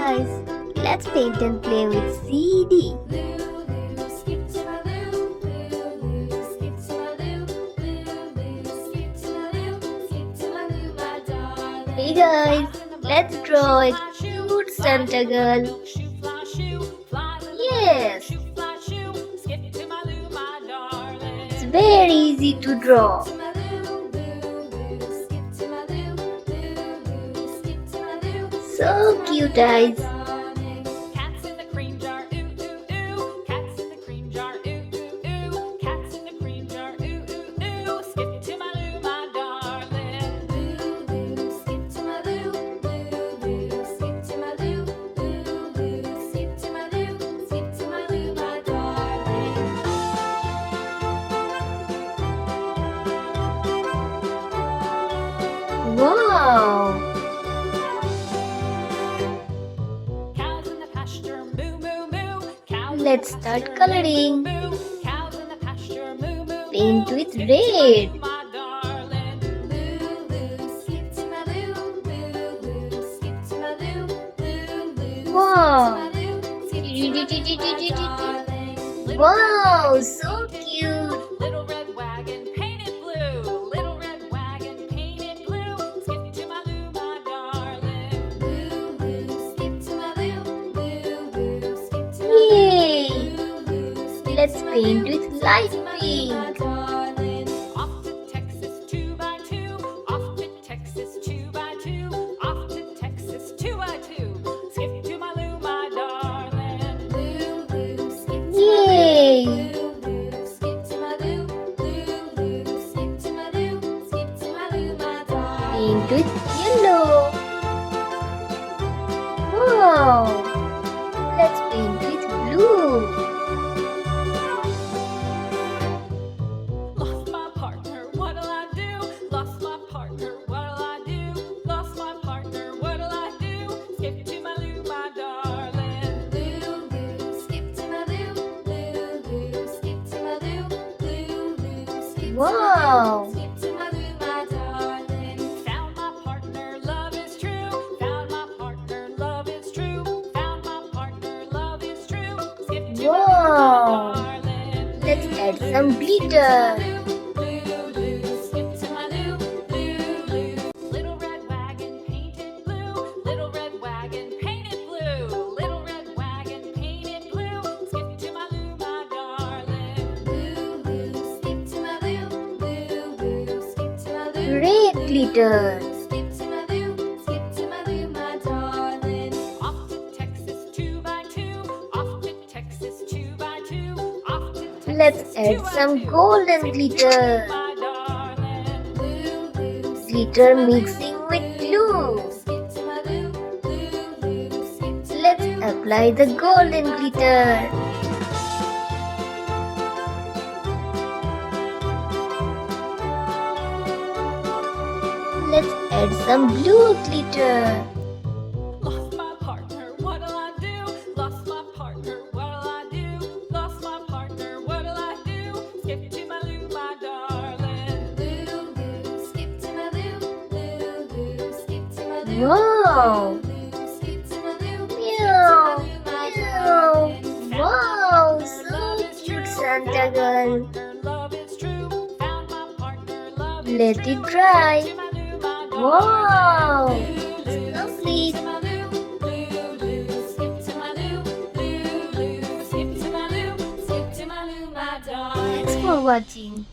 guys, let's paint and play with CD. Hey guys, let's draw a cute Santa girl. Yes, it's very easy to draw. So cute eyes. Cats in the cream jar, ooh ooh ooh. Cats in the cream jar, ooh ooh ooh. Cats in the cream jar, ooh ooh ooh. Skip to my loo, my darling. Loo loo, skip to my loo. Loo loo, skip to my loo. Loo loo, skip to my loo. Skip to my loo, my darling. Wow! Let's start coloring. Paint with red. Wow! Wow, so cute. Little red wagon painted blue. Little red wagon painted blue. Skip to my loo, my darling. Loo loo, skip to my loo. Loo loo, skip to my loo. Yay! Let's paint with light pink. Off to Texas 2x2. Off to Texas 2x2. Off to Texas 2x2. Skip to my loo, my darling. Loo loo, skip to Yay! loo loo, skip to my loo. Loo loo, skip to my loo. Skip to my loo, my darling. Paint with yellow. Wow! Let's paint with blue. Lost my partner, what'll I do? Lost my partner, what'll I do? Lost my partner, what'll I do? Skip to my loo, my darling. Loo loo, skip to my loo. Loo loo, skip to my loo. Loo loo, skip to my Wow! loo. Skip to my loo, my darling. Found my partner, love is true. Found my partner, love is true. Found my partner, love is true. Skip to Wow! my loo, my darling. Let's add some glitter. Little red wagon painted blue. Little red wagon painted blue. Little red wagon painted blue. Skip to my loo, my darling. Loo loo, skip to my loo. Loo loo, skip to my loo. Red glitter. Skip to my loo. Skip to my loo, my darling. Off to Texas 2x2. Off to Texas 2x2. Off to Texas Let's add some golden glitter. my darling. Loo loo, Glitter mixing with blue. skip to my loo. Loo loo, skip to my Let's loo. apply the golden glitter. Let's add some blue glitter. Lost my partner, what'll I do? Lost my partner, what'll I do? Lost my partner, what'll I do? Skip to my loo, my darling. Loo loo, skip to my loo. Loo loo, skip to my loo. Wow! Loo loo, skip to my loo. Meow! Skip to my loo, my Meow! darling. Wow! Found my So partner, love is cute, true. Santa Found my girl. partner, love is true. Found my partner, love is Let true. it dry. Skip to my loo, my Wow! darling. It's complete. Thanks for watching.